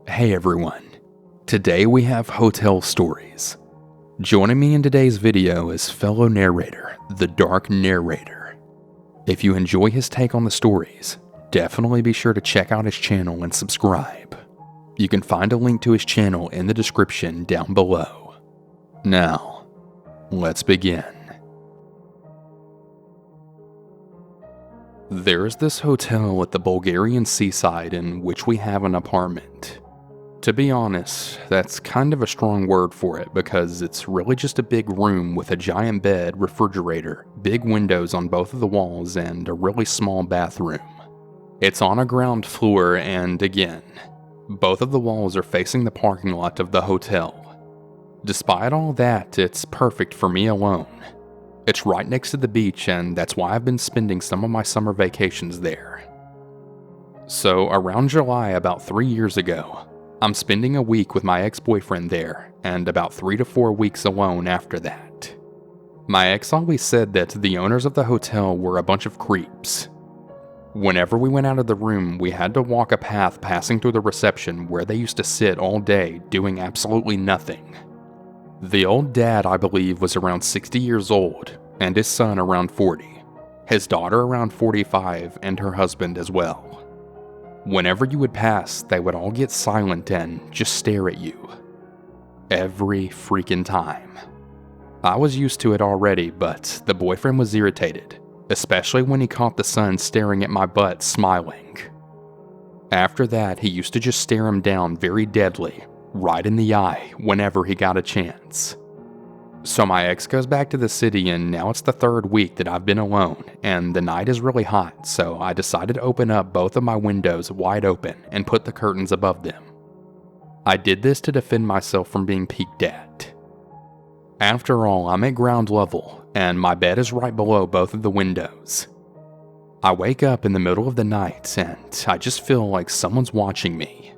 Hey everyone, today we have hotel stories. Joining me in today's video is fellow narrator, the Dark Narrator. If you enjoy his take on the stories, definitely be sure to check out his channel and subscribe. You can find a link to his channel in the description down below. Now, let's begin. There is this hotel at the Bulgarian seaside in which we have an apartment. To be honest, that's kind of a strong word for it because it's really just a big room with a giant bed, refrigerator, big windows on both of the walls, and a really small bathroom. It's on a ground floor, and again, both of the walls are facing the parking lot of the hotel. Despite all that, it's perfect for me alone. It's right next to the beach, and that's why I've been spending some of my summer vacations there. So around July, about 3 years ago, I'm spending a week with my ex-boyfriend there, and about 3 to 4 weeks alone after that. My ex always said that the owners of the hotel were a bunch of creeps. Whenever we went out of the room, we had to walk a path passing through the reception where they used to sit all day doing absolutely nothing. The old dad, I believe, was around 60 years old, and his son around 40, his daughter around 45, and her husband as well. Whenever you would pass, they would all get silent and just stare at you. Every freaking time. I was used to it already, but the boyfriend was irritated, especially when he caught the son staring at my butt smiling. After that, he used to just stare him down very deadly, right in the eye whenever he got a chance. So my ex goes back to the city, and now it's the 3rd week that I've been alone, and the night is really hot, so I decided to open up both of my windows wide open and put the curtains above them. I did this to defend myself from being peeked at. After all, I'm at ground level, and my bed is right below both of the windows. I wake up in the middle of the night, and I just feel like someone's watching me.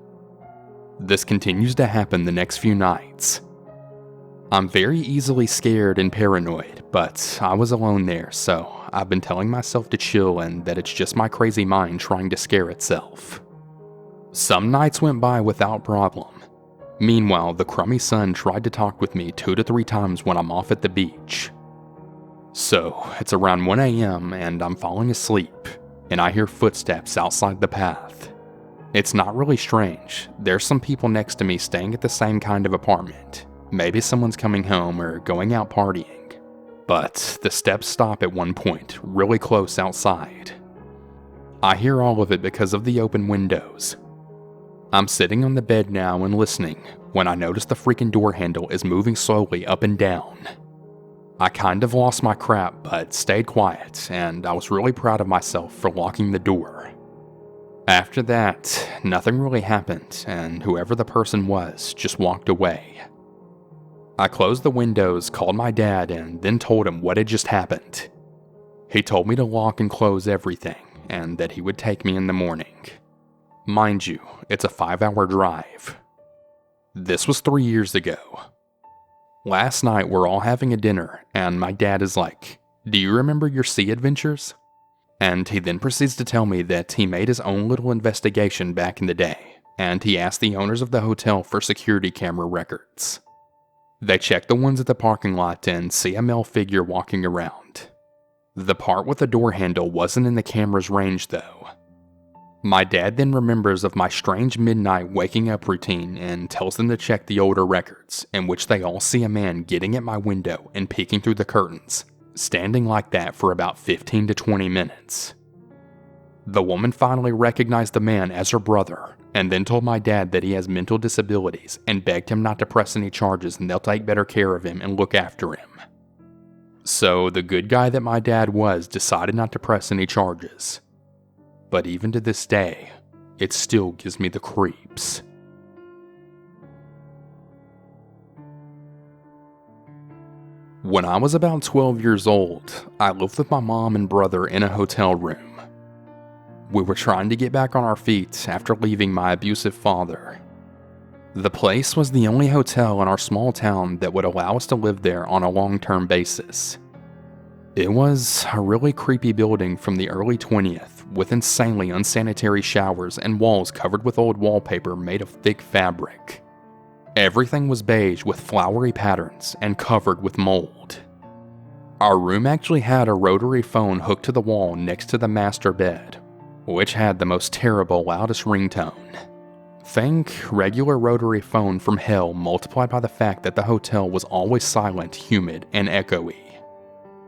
This continues to happen the next few nights. I'm very easily scared and paranoid, but I was alone there, so I've been telling myself to chill and that it's just my crazy mind trying to scare itself. Some nights went by without problem. Meanwhile, the crummy sun tried to talk with me 2 to 3 times when I'm off at the beach. So, it's around 1 a.m. and I'm falling asleep, and I hear footsteps outside the path. It's not really strange. There's some people next to me staying at the same kind of apartment. Maybe someone's coming home or going out partying. But the steps stop at one point, really close outside. I hear all of it because of the open windows. I'm sitting on the bed now and listening when I notice the freaking door handle is moving slowly up and down. I kind of lost my crap but stayed quiet, and I was really proud of myself for locking the door. After that, nothing really happened, and whoever the person was just walked away. I closed the windows, called my dad, and then told him what had just happened. He told me to lock and close everything, and that he would take me in the morning. Mind you, it's a 5-hour drive. This was 3 years ago. Last night we're all having a dinner, and my dad is like, "Do you remember your sea adventures?" And he then proceeds to tell me that he made his own little investigation back in the day, and he asked the owners of the hotel for security camera records. They check the ones at the parking lot and see a male figure walking around. The part with the door handle wasn't in the camera's range though. My dad then remembers of my strange midnight waking up routine and tells them to check the older records, in which they all see a man getting at my window and peeking through the curtains, standing like that for about 15 to 20 minutes. The woman finally recognized the man as her brother, and then told my dad that he has mental disabilities and begged him not to press any charges and they'll take better care of him and look after him. So the good guy that my dad was decided not to press any charges. But even to this day, it still gives me the creeps. When I was about 12 years old, I lived with my mom and brother in a hotel room. We were trying to get back on our feet after leaving my abusive father. The place was the only hotel in our small town that would allow us to live there on a long-term basis. It was a really creepy building from the early 20th with insanely unsanitary showers and walls covered with old wallpaper made of thick fabric. Everything was beige with flowery patterns and covered with mold. Our room actually had a rotary phone hooked to the wall next to the master bed, which had the most terrible, loudest ringtone. Think regular rotary phone from hell multiplied by the fact that the hotel was always silent, humid, and echoey.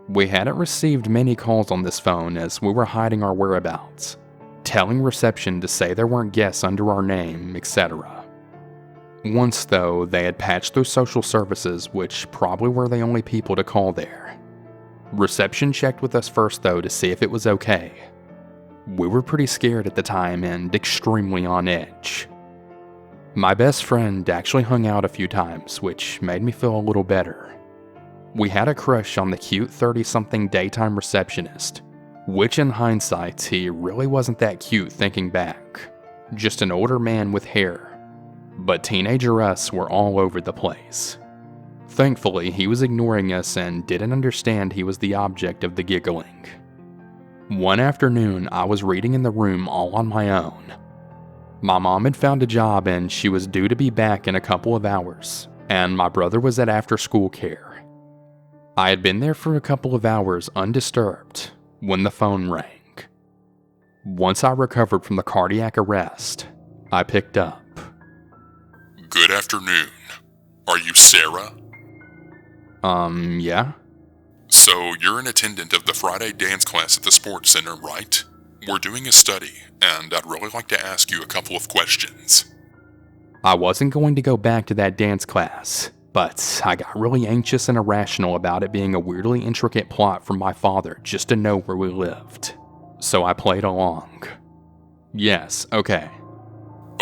We hadn't received many calls on this phone as we were hiding our whereabouts, telling reception to say there weren't guests under our name, etc. Once though, they had patched through social services, which probably were the only people to call there. Reception checked with us first though to see if it was okay. We were pretty scared at the time and extremely on edge. My best friend actually hung out a few times, which made me feel a little better. We had a crush on the cute 30-something daytime receptionist, which in hindsight, he really wasn't that cute thinking back. Just an older man with hair. But teenager us were all over the place. Thankfully, he was ignoring us and didn't understand he was the object of the giggling. One afternoon, I was reading in the room all on my own. My mom had found a job and she was due to be back in a couple of hours, and my brother was at after-school care. I had been there for a couple of hours undisturbed when the phone rang. Once I recovered from the cardiac arrest, I picked up. Good afternoon. Are you Sarah? Yeah? So you're an attendant of the Friday dance class at the sports center, right? We're doing a study, and I'd really like to ask you a couple of questions. I wasn't going to go back to that dance class, but I got really anxious and irrational about it being a weirdly intricate plot from my father just to know where we lived. So I played along. Yes, okay.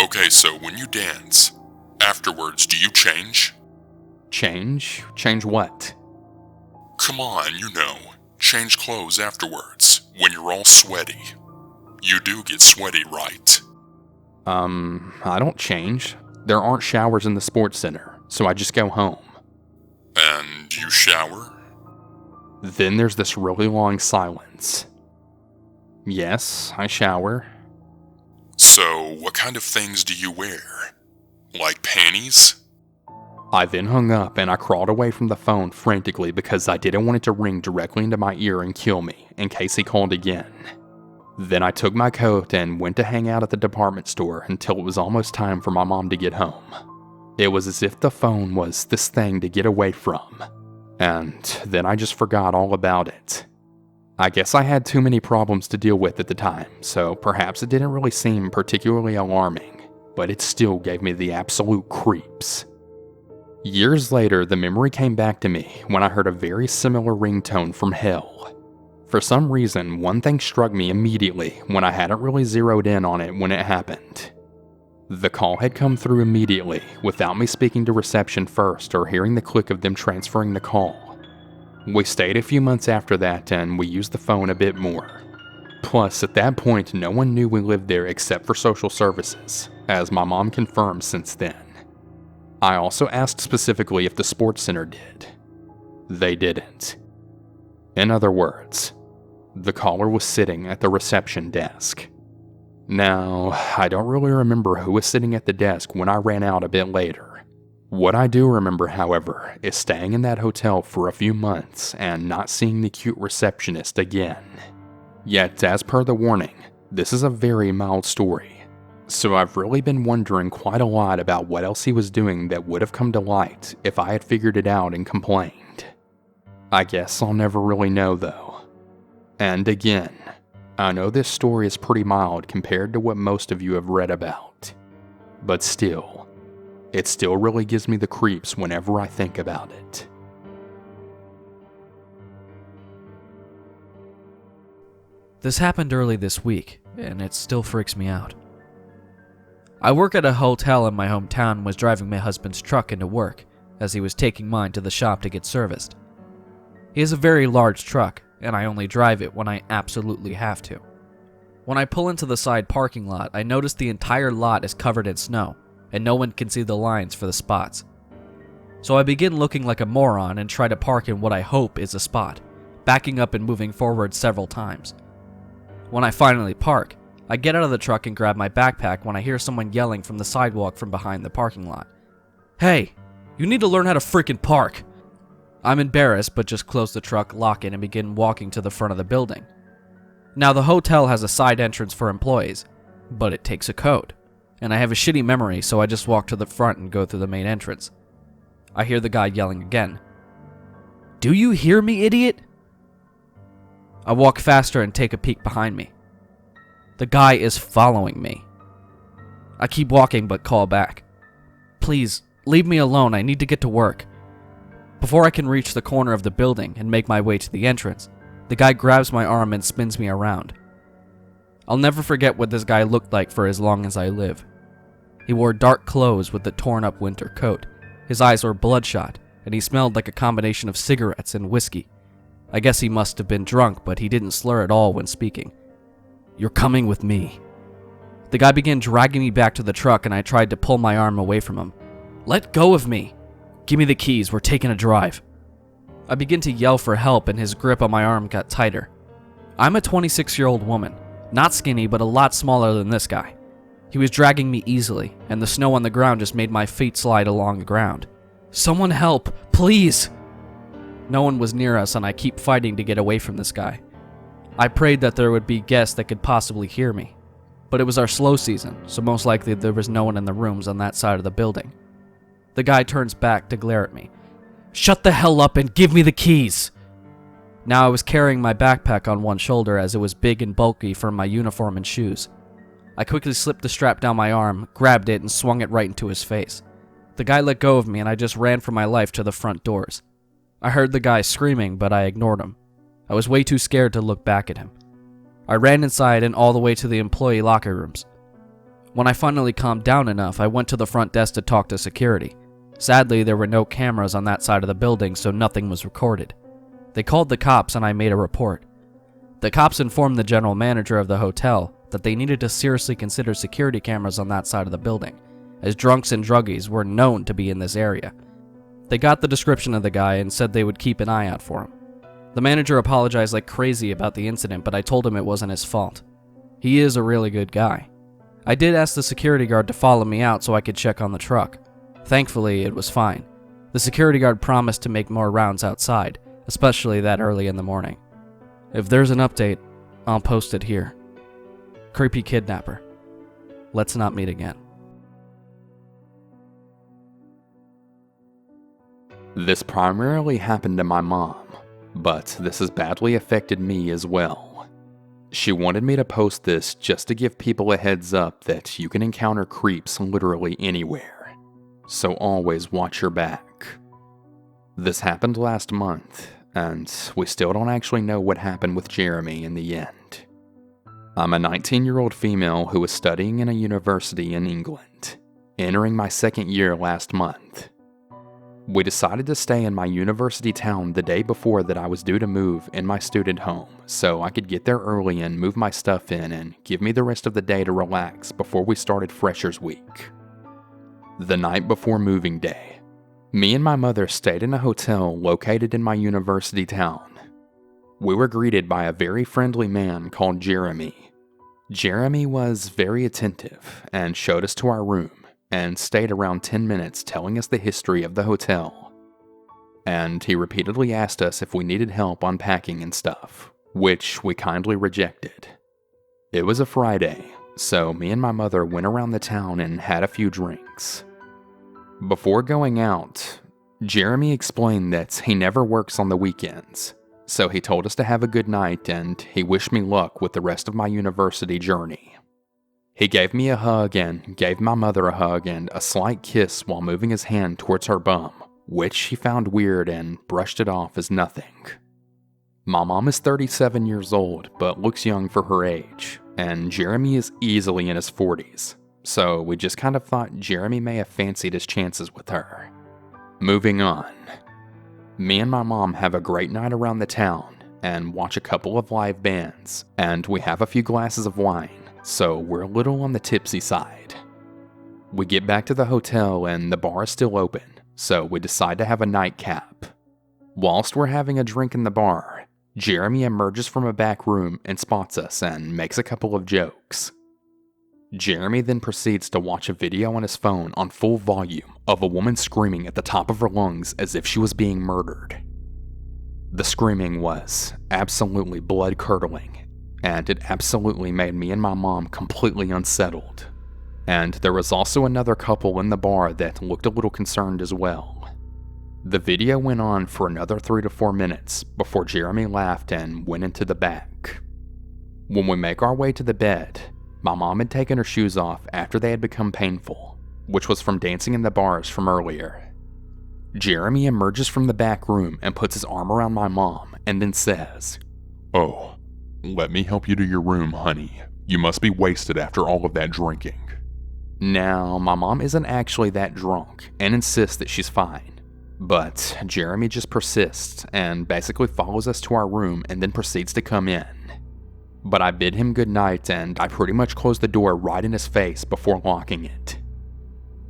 Okay, so when you dance, afterwards, do you change? Change? Change what? Come on, you know. Change clothes afterwards, when you're all sweaty. You do get sweaty, right? I don't change. There aren't showers in the sports center, so I just go home. And you shower? Then there's this really long silence. Yes, I shower. So, what kind of things do you wear? Like panties? I then hung up and I crawled away from the phone frantically because I didn't want it to ring directly into my ear and kill me in case he called again. Then I took my coat and went to hang out at the department store until it was almost time for my mom to get home. It was as if the phone was this thing to get away from. And then I just forgot all about it. I guess I had too many problems to deal with at the time, so perhaps it didn't really seem particularly alarming, but it still gave me the absolute creeps. Years later, the memory came back to me when I heard a very similar ringtone from hell. For some reason, one thing struck me immediately when I hadn't really zeroed in on it when it happened. The call had come through immediately without me speaking to reception first or hearing the click of them transferring the call. We stayed a few months after that and we used the phone a bit more. Plus, at that point, no one knew we lived there except for social services, as my mom confirmed since then. I also asked specifically if the sports center did. They didn't. In other words, the caller was sitting at the reception desk. Now, I don't really remember who was sitting at the desk when I ran out a bit later. What I do remember, however, is staying in that hotel for a few months and not seeing the cute receptionist again. Yet, as per the warning, this is a very mild story. So I've really been wondering quite a lot about what else he was doing that would have come to light if I had figured it out and complained. I guess I'll never really know though. And again, I know this story is pretty mild compared to what most of you have read about. But still, it still really gives me the creeps whenever I think about it. This happened early this week, and it still freaks me out. I work at a hotel in my hometown and was driving my husband's truck into work, as he was taking mine to the shop to get serviced. He has a very large truck, and I only drive it when I absolutely have to. When I pull into the side parking lot, I notice the entire lot is covered in snow, and no one can see the lines for the spots. So I begin looking like a moron and try to park in what I hope is a spot, backing up and moving forward several times. When I finally park, I get out of the truck and grab my backpack when I hear someone yelling from the sidewalk from behind the parking lot. "Hey, you need to learn how to freaking park!" I'm embarrassed, but just close the truck, lock it, and begin walking to the front of the building. Now, the hotel has a side entrance for employees, but it takes a code, and I have a shitty memory, so I just walk to the front and go through the main entrance. I hear the guy yelling again. "Do you hear me, idiot?" I walk faster and take a peek behind me. The guy is following me. I keep walking but call back. "Please, leave me alone, I need to get to work." Before I can reach the corner of the building and make my way to the entrance, the guy grabs my arm and spins me around. I'll never forget what this guy looked like for as long as I live. He wore dark clothes with a torn up winter coat. His eyes were bloodshot, and he smelled like a combination of cigarettes and whiskey. I guess he must have been drunk, but he didn't slur at all when speaking. "You're coming with me." The guy began dragging me back to the truck, and I tried to pull my arm away from him. "Let go of me! Give me the keys, we're taking a drive." I began to yell for help, and his grip on my arm got tighter. I'm a 26-year-old woman, not skinny, but a lot smaller than this guy. He was dragging me easily, and the snow on the ground just made my feet slide along the ground. "Someone help, please!" No one was near us, and I keep fighting to get away from this guy. I prayed that there would be guests that could possibly hear me, but it was our slow season, so most likely there was no one in the rooms on that side of the building. The guy turns back to glare at me. "Shut the hell up and give me the keys!" Now I was carrying my backpack on one shoulder as it was big and bulky from my uniform and shoes. I quickly slipped the strap down my arm, grabbed it, and swung it right into his face. The guy let go of me, and I just ran for my life to the front doors. I heard the guy screaming, but I ignored him. I was way too scared to look back at him. I ran inside and all the way to the employee locker rooms. When I finally calmed down enough, I went to the front desk to talk to security. Sadly, there were no cameras on that side of the building, so nothing was recorded. They called the cops, and I made a report. The cops informed the general manager of the hotel that they needed to seriously consider security cameras on that side of the building, as drunks and druggies were known to be in this area. They got the description of the guy and said they would keep an eye out for him. The manager apologized like crazy about the incident, but I told him it wasn't his fault. He is a really good guy. I did ask the security guard to follow me out so I could check on the truck. Thankfully, it was fine. The security guard promised to make more rounds outside, especially that early in the morning. If there's an update, I'll post it here. Creepy kidnapper. Let's not meet again. This primarily happened to my mom, but this has badly affected me as well. She wanted me to post this just to give people a heads up that you can encounter creeps literally anywhere, so always watch your back. This happened last month, and we still don't actually know what happened with Jeremy in the end. I'm a 19-year-old female who is studying in a university in England, entering my second year last month. We decided to stay in my university town the day before that I was due to move in my student home, so I could get there early and move my stuff in and give me the rest of the day to relax before we started Freshers Week. The night before moving day, me and my mother stayed in a hotel located in my university town. We were greeted by a very friendly man called Jeremy. Jeremy was very attentive and showed us to our room, and stayed around 10 minutes telling us the history of the hotel. And he repeatedly asked us if we needed help unpacking and stuff, which we kindly rejected. It was a Friday, so me and my mother went around the town and had a few drinks. Before going out, Jeremy explained that he never works on the weekends, so he told us to have a good night and he wished me luck with the rest of my university journey. He gave me a hug and gave my mother a hug and a slight kiss while moving his hand towards her bum, which she found weird and brushed it off as nothing. My mom is 37 years old but looks young for her age, and Jeremy is easily in his 40s, so we just kind of thought Jeremy may have fancied his chances with her. Moving on. Me and my mom have a great night around the town and watch a couple of live bands, and we have a few glasses of wine. So we're a little on the tipsy side. We get back to the hotel and the bar is still open, so we decide to have a nightcap. Whilst we're having a drink in the bar, Jeremy emerges from a back room and spots us and makes a couple of jokes. Jeremy then proceeds to watch a video on his phone on full volume of a woman screaming at the top of her lungs as if she was being murdered. The screaming was absolutely blood-curdling, and it absolutely made me and my mom completely unsettled. And there was also another couple in the bar that looked a little concerned as well. The video went on for another 3 to 4 minutes before Jeremy laughed and went into the back. When we make our way to the bed, my mom had taken her shoes off after they had become painful, which was from dancing in the bars from earlier. Jeremy emerges from the back room and puts his arm around my mom and then says, "Oh, let me help you to your room, honey. You must be wasted after all of that drinking." Now, my mom isn't actually that drunk and insists that she's fine. But Jeremy just persists and basically follows us to our room and then proceeds to come in. But I bid him good night and I pretty much close the door right in his face before locking it.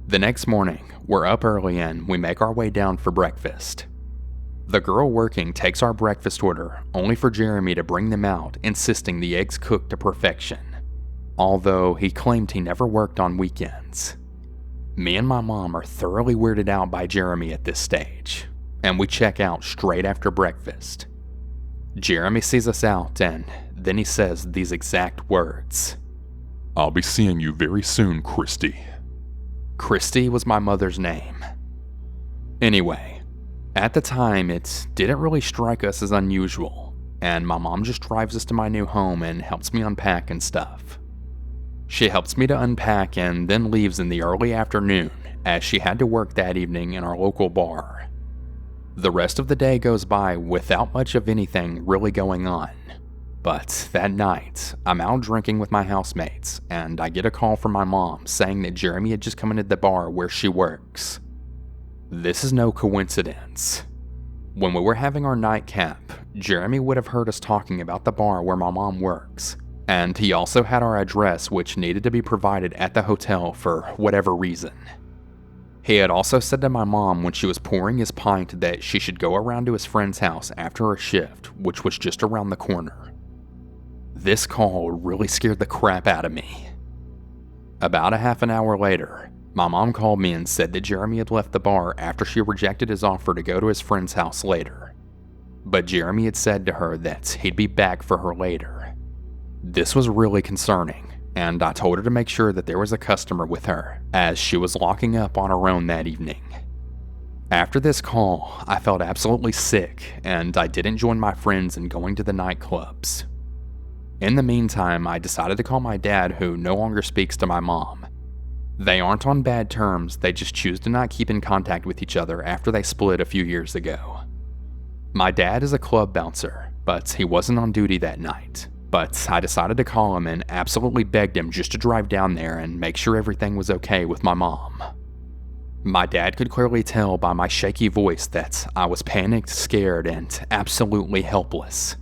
The next morning, we're up early and we make our way down for breakfast. The girl working takes our breakfast order only for Jeremy to bring them out, insisting the eggs cooked to perfection, although he claimed he never worked on weekends. Me and my mom are thoroughly weirded out by Jeremy at this stage, and we check out straight after breakfast. Jeremy sees us out, and then he says these exact words. "I'll be seeing you very soon, Christy." Christy was my mother's name. Anyway, at the time it didn't really strike us as unusual, and my mom just drives us to my new home and helps me unpack and stuff. She helps me to unpack and then leaves in the early afternoon as she had to work that evening in our local bar. The rest of the day goes by without much of anything really going on. But that night, I'm out drinking with my housemates and I get a call from my mom saying that Jeremy had just come into the bar where she works. This is no coincidence. When we were having our nightcap, Jeremy would have heard us talking about the bar where my mom works. And he also had our address, which needed to be provided at the hotel for whatever reason. He had also said to my mom when she was pouring his pint that she should go around to his friend's house after her shift, which was just around the corner. This call really scared the crap out of me. About a half an hour later, my mom called me and said that Jeremy had left the bar after she rejected his offer to go to his friend's house later. But Jeremy had said to her that he'd be back for her later. This was really concerning, and I told her to make sure that there was a customer with her, as she was locking up on her own that evening. After this call, I felt absolutely sick, and I didn't join my friends in going to the nightclubs. In the meantime, I decided to call my dad, who no longer speaks to my mom. They aren't on bad terms, they just choose to not keep in contact with each other after they split a few years ago. My dad is a club bouncer, but he wasn't on duty that night. But I decided to call him and absolutely begged him just to drive down there and make sure everything was okay with my mom. My dad could clearly tell by my shaky voice that I was panicked, scared, and absolutely helpless.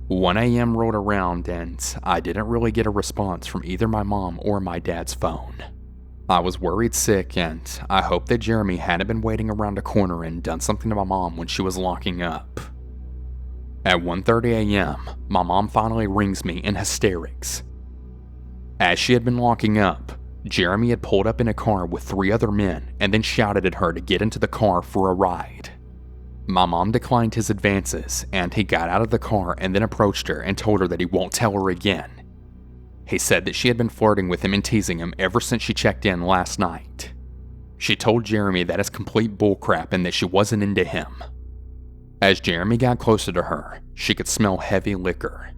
1 a.m. rolled around and I didn't really get a response from either my mom or my dad's phone. I was worried sick and I hoped that Jeremy hadn't been waiting around a corner and done something to my mom when she was locking up. At 1:30 a.m., my mom finally rings me in hysterics. As she had been locking up, Jeremy had pulled up in a car with 3 other men and then shouted at her to get into the car for a ride. My mom declined his advances, and he got out of the car and then approached her and told her that he won't tell her again. He said that she had been flirting with him and teasing him ever since she checked in last night. She told Jeremy that is complete bullcrap and that she wasn't into him. As Jeremy got closer to her, she could smell heavy liquor.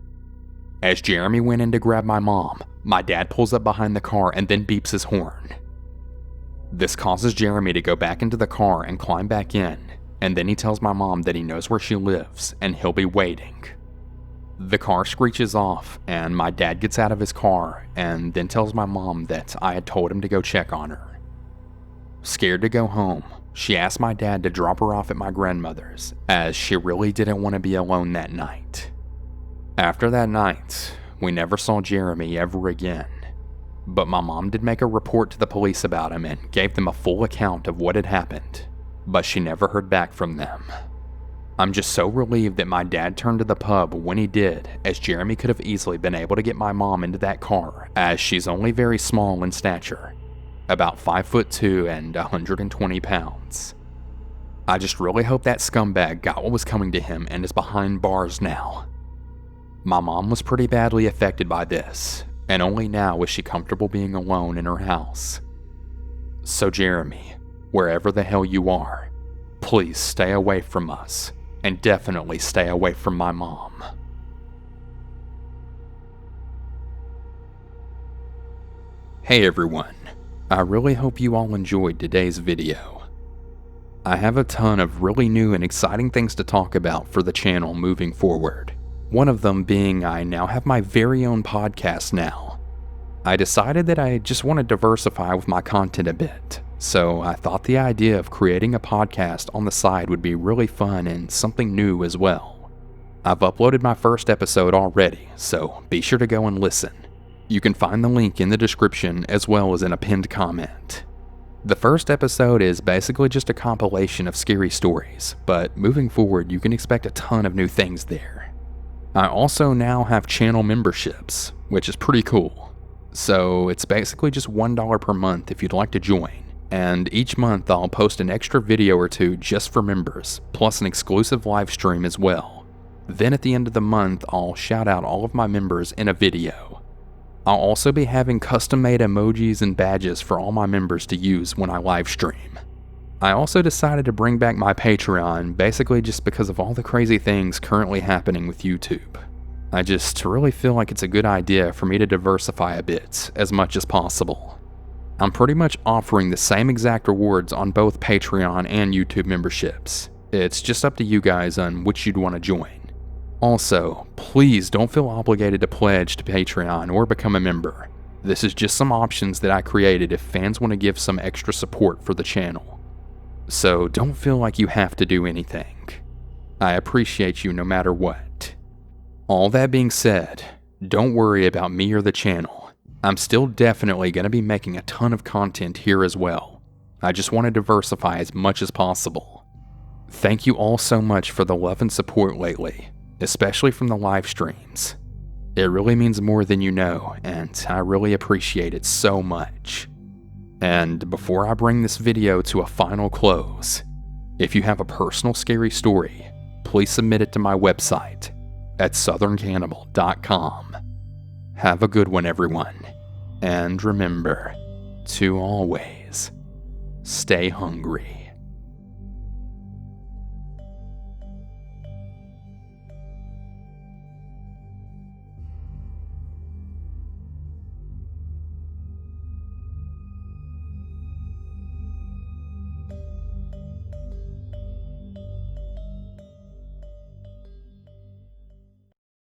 As Jeremy went in to grab my mom, my dad pulls up behind the car and then beeps his horn. This causes Jeremy to go back into the car and climb back in, and then he tells my mom that he knows where she lives and he'll be waiting. The car screeches off and my dad gets out of his car and then tells my mom that I had told him to go check on her. Scared to go home, she asked my dad to drop her off at my grandmother's, as she really didn't want to be alone that night. After that night, we never saw Jeremy ever again. But my mom did make a report to the police about him and gave them a full account of what had happened, but she never heard back from them. I'm just so relieved that my dad turned to the pub when he did, as Jeremy could have easily been able to get my mom into that car, as she's only very small in stature, about 5'2" and 120 pounds. I just really hope that scumbag got what was coming to him and is behind bars now. My mom was pretty badly affected by this, and only now is she comfortable being alone in her house. So Jeremy, wherever the hell you are, please stay away from us, and definitely stay away from my mom. Hey everyone, I really hope you all enjoyed today's video. I have a ton of really new and exciting things to talk about for the channel moving forward. One of them being I now have my very own podcast now. I decided that I just want to diversify with my content a bit, so I thought the idea of creating a podcast on the side would be really fun and something new as well. I've uploaded my first episode already, so be sure to go and listen. You can find the link in the description as well as in a pinned comment. The first episode is basically just a compilation of scary stories, but moving forward you can expect a ton of new things there. I also now have channel memberships, which is pretty cool. So it's basically just $1 per month if you'd like to join. And each month I'll post an extra video or two just for members, plus an exclusive live stream as well. Then at the end of the month, I'll shout out all of my members in a video. I'll also be having custom-made emojis and badges for all my members to use when I live stream. I also decided to bring back my Patreon, basically just because of all the crazy things currently happening with YouTube. I just really feel like it's a good idea for me to diversify a bit, as much as possible. I'm pretty much offering the same exact rewards on both Patreon and YouTube memberships. It's just up to you guys on which you'd want to join. Also, please don't feel obligated to pledge to Patreon or become a member. This is just some options that I created if fans want to give some extra support for the channel. So don't feel like you have to do anything. I appreciate you no matter what. All that being said, don't worry about me or the channel. I'm still definitely going to be making a ton of content here as well. I just want to diversify as much as possible. Thank you all so much for the love and support lately, especially from the live streams. It really means more than you know, and I really appreciate it so much. And before I bring this video to a final close, if you have a personal scary story, please submit it to my website at southerncannibal.com. Have a good one, everyone. And remember to always stay hungry.